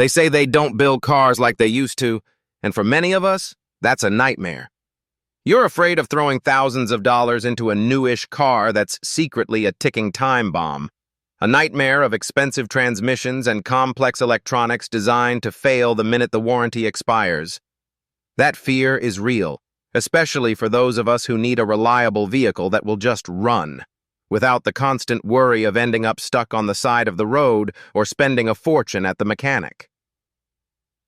They say they don't build cars like they used to, and for many of us, that's a nightmare. You're afraid of throwing thousands of dollars into a newish car that's secretly a ticking time bomb, a nightmare of expensive transmissions and complex electronics designed to fail the minute the warranty expires. That fear is real, especially for those of us who need a reliable vehicle that will just run, without the constant worry of ending up stuck on the side of the road or spending a fortune at the mechanic.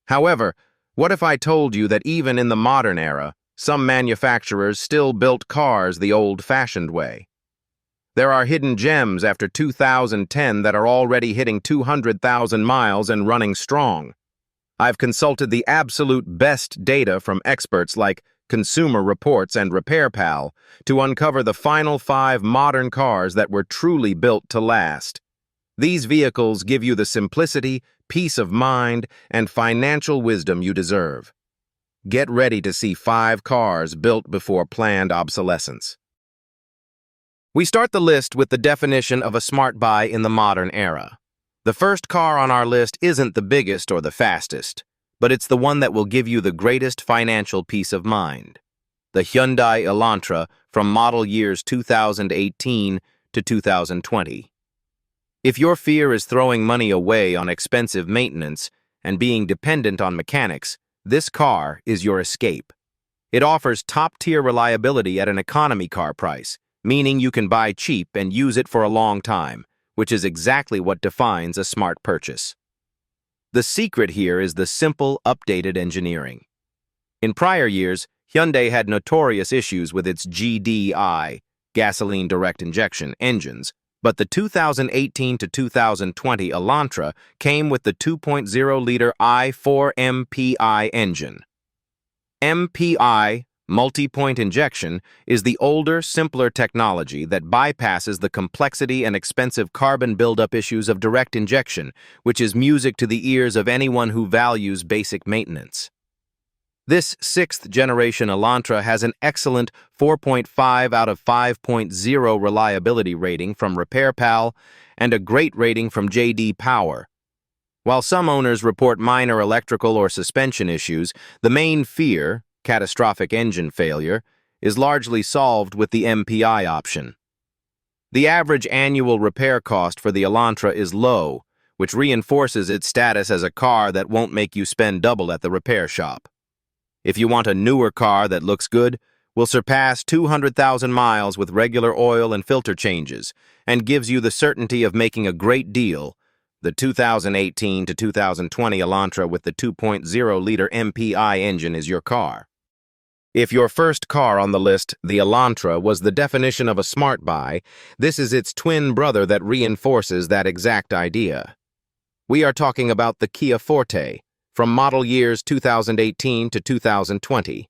However, what if I told you that even in the modern era, some manufacturers still built cars the old-fashioned way? There are hidden gems after 2010 that are already hitting 200,000 miles and running strong. I've consulted the absolute best data from experts like Consumer Reports and RepairPal to uncover the final 5 modern cars that were truly built to last. These vehicles give you the simplicity, peace of mind, and financial wisdom you deserve. Get ready to see 5 cars built before planned obsolescence. We start the list with the definition of a smart buy in the modern era. The first car on our list isn't the biggest or the fastest, but it's the one that will give you the greatest financial peace of mind. The Hyundai Elantra from model years 2018 to 2020. If your fear is throwing money away on expensive maintenance and being dependent on mechanics, this car is your escape. It offers top-tier reliability at an economy car price, meaning you can buy cheap and use it for a long time, which is exactly what defines a smart purchase. The secret here is the simple, updated engineering. In prior years, Hyundai had notorious issues with its GDI, gasoline direct injection, engines, but the 2018 to 2020 Elantra came with the 2.0-liter i4 MPI engine. MPI, multi-point injection, is the older, simpler technology that bypasses the complexity and expensive carbon buildup issues of direct injection, which is music to the ears of anyone who values basic maintenance. This 6th-generation Elantra has an excellent 4.5 out of 5.0 reliability rating from RepairPal and a great rating from J.D. Power. While some owners report minor electrical or suspension issues, the main fear, catastrophic engine failure, is largely solved with the MPI option. The average annual repair cost for the Elantra is low, which reinforces its status as a car that won't make you spend double at the repair shop. If you want a newer car that looks good, will surpass 200,000 miles with regular oil and filter changes, and gives you the certainty of making a great deal, the 2018 to 2020 Elantra with the 2.0-liter MPI engine is your car. If your first car on the list, the Elantra, was the definition of a smart buy, this is its twin brother that reinforces that exact idea. We are talking about the Kia Forte, from model years 2018 to 2020.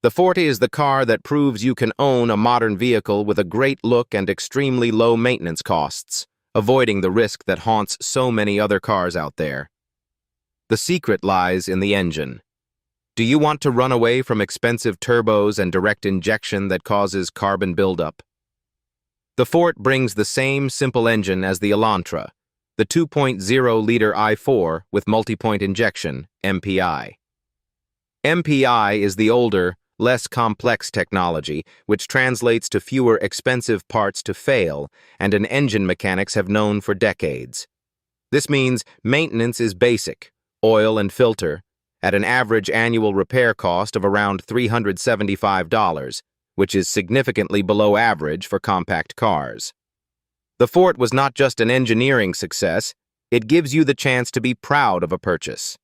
The Forte is the car that proves you can own a modern vehicle with a great look and extremely low maintenance costs, avoiding the risk that haunts so many other cars out there. The secret lies in the engine. Do you want to run away from expensive turbos and direct injection that causes carbon buildup? The Forte brings the same simple engine as the Elantra, the 2.0-liter i4 with multi-point injection, MPI. MPI is the older, less complex technology, which translates to fewer expensive parts to fail, and an engine mechanics have known for decades. This means maintenance is basic, oil and filter, at an average annual repair cost of around $375, which is significantly below average for compact cars. The Forte was not just an engineering success, it gives you the chance to be proud of a purchase.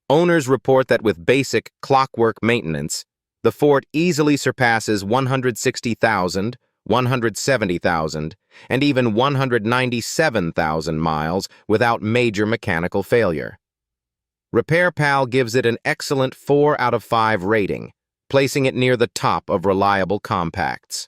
Owners report that with basic clockwork maintenance, the Forte easily surpasses 160,000, 170,000, and even 197,000 miles without major mechanical failure. RepairPal gives it an excellent 4 out of 5 rating, placing it near the top of reliable compacts.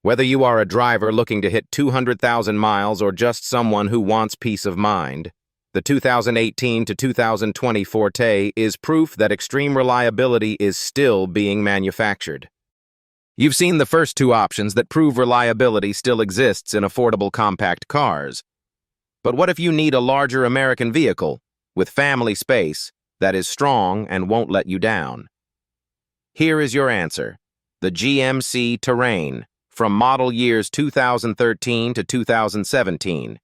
Whether you are a driver looking to hit 200,000 miles or just someone who wants peace of mind, the 2018 to 2020 Forte is proof that extreme reliability is still being manufactured. You've seen the first 2 options that prove reliability still exists in affordable compact cars. But what if you need a larger American vehicle with family space that is strong and won't let you down? Here is your answer: the GMC Terrain, from model years 2013 to 2017.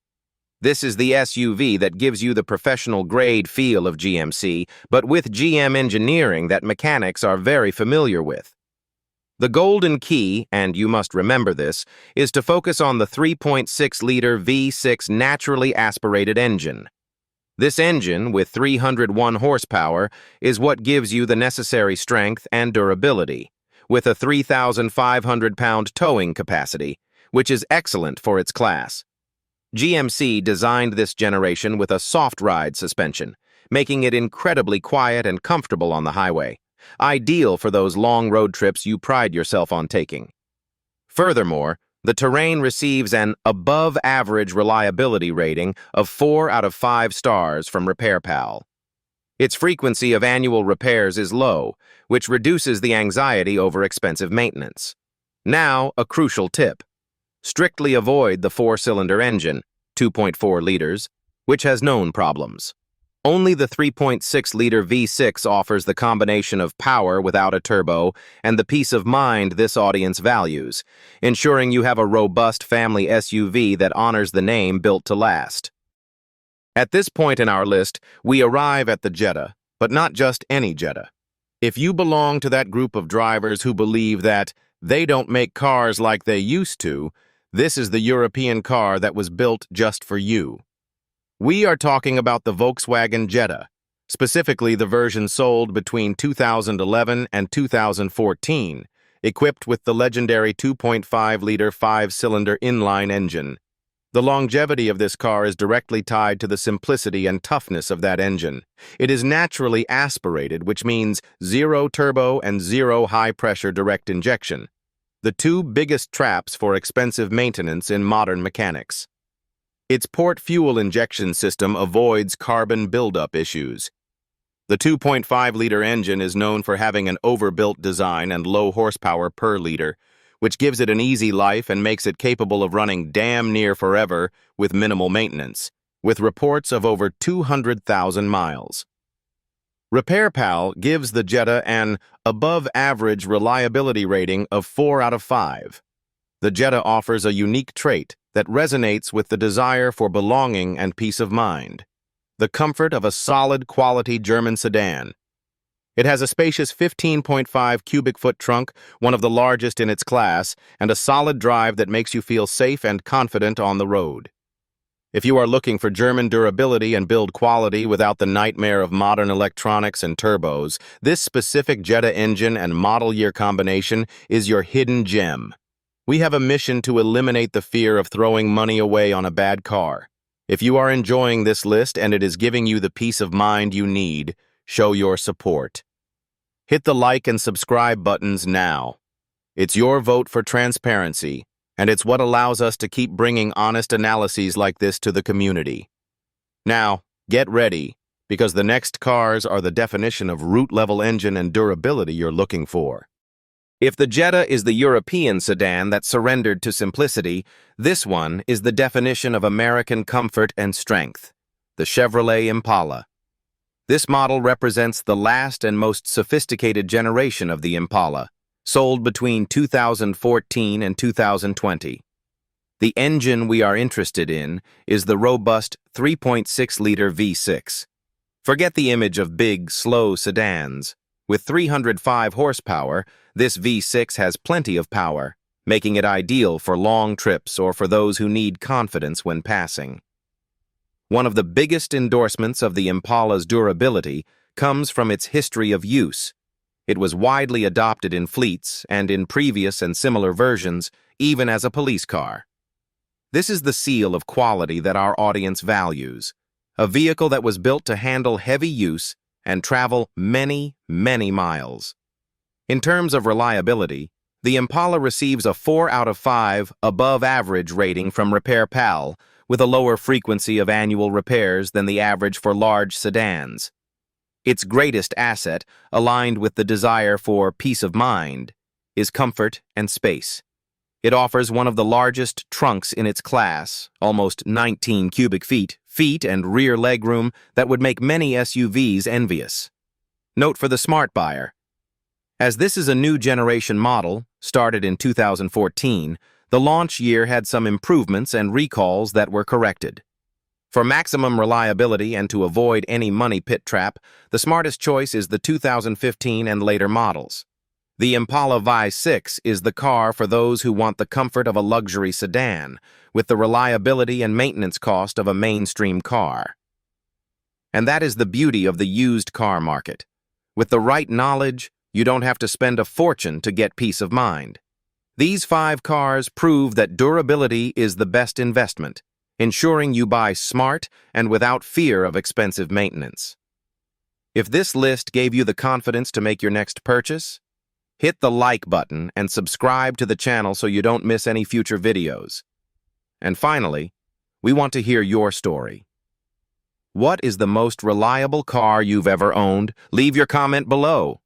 This is the SUV that gives you the professional-grade feel of GMC, but with GM engineering that mechanics are very familiar with. The golden key, and you must remember this, is to focus on the 3.6-liter V6 naturally aspirated engine. This engine, with 301 horsepower, is what gives you the necessary strength and durability, with a 3,500-pound towing capacity, which is excellent for its class. GMC designed this generation with a soft ride suspension, making it incredibly quiet and comfortable on the highway, ideal for those long road trips you pride yourself on taking. Furthermore, the Terrain receives an above-average reliability rating of 4 out of 5 stars from RepairPal. Its frequency of annual repairs is low, which reduces the anxiety over expensive maintenance. Now, a crucial tip. Strictly avoid the 4-cylinder engine, 2.4 liters, which has known problems. Only the 3.6-liter V6 offers the combination of power without a turbo and the peace of mind this audience values, ensuring you have a robust family SUV that honors the name built to last. At this point in our list, we arrive at the Jetta, but not just any Jetta. If you belong to that group of drivers who believe that they don't make cars like they used to, this is the European car that was built just for you. We are talking about the Volkswagen Jetta, specifically the version sold between 2011 and 2014, equipped with the legendary 2.5-liter 5-cylinder inline engine. The longevity of this car is directly tied to the simplicity and toughness of that engine. It is naturally aspirated, which means zero turbo and zero high-pressure direct injection, the two biggest traps for expensive maintenance in modern mechanics. Its port fuel injection system avoids carbon buildup issues. The 2.5-liter engine is known for having an overbuilt design and low horsepower per liter, which gives it an easy life and makes it capable of running damn near forever with minimal maintenance, with reports of over 200,000 miles. RepairPal gives the Jetta an above-average reliability rating of 4 out of 5. The Jetta offers a unique trait that resonates with the desire for belonging and peace of mind: the comfort of a solid quality German sedan. It has a spacious 15.5 cubic foot trunk, one of the largest in its class, and a solid drive that makes you feel safe and confident on the road. If you are looking for German durability and build quality without the nightmare of modern electronics and turbos, this specific Jetta engine and model year combination is your hidden gem. We have a mission to eliminate the fear of throwing money away on a bad car. If you are enjoying this list and it is giving you the peace of mind you need, show your support. Hit the like and subscribe buttons now. It's your vote for transparency, and it's what allows us to keep bringing honest analyses like this to the community. Now, get ready, because the next cars are the definition of root-level engine and durability you're looking for. If the Jetta is the European sedan that surrendered to simplicity, this one is the definition of American comfort and strength: the Chevrolet Impala. This model represents the last and most sophisticated generation of the Impala, sold between 2014 and 2020. The engine we are interested in is the robust 3.6-liter V6. Forget the image of big, slow sedans. With 305 horsepower, this V6 has plenty of power, making it ideal for long trips or for those who need confidence when passing. One of the biggest endorsements of the Impala's durability comes from its history of use. It was widely adopted in fleets and in previous and similar versions, even as a police car. This is the seal of quality that our audience values: a vehicle that was built to handle heavy use and travel many, many miles. In terms of reliability, the Impala receives a 4 out of 5 above-average rating from RepairPal, with a lower frequency of annual repairs than the average for large sedans. Its greatest asset, aligned with the desire for peace of mind, is comfort and space. It offers one of the largest trunks in its class, almost 19 cubic feet and rear legroom that would make many SUVs envious. Note for the smart buyer. As this is a new generation model, started in 2014, the launch year had some improvements and recalls that were corrected. For maximum reliability and to avoid any money pit trap, the smartest choice is the 2015 and later models. The Impala Vi6 is the car for those who want the comfort of a luxury sedan, with the reliability and maintenance cost of a mainstream car. And that is the beauty of the used car market. With the right knowledge, you don't have to spend a fortune to get peace of mind. These 5 cars prove that durability is the best investment, ensuring you buy smart and without fear of expensive maintenance. If this list gave you the confidence to make your next purchase, hit the like button and subscribe to the channel so you don't miss any future videos. And finally, we want to hear your story. What is the most reliable car you've ever owned? Leave your comment below.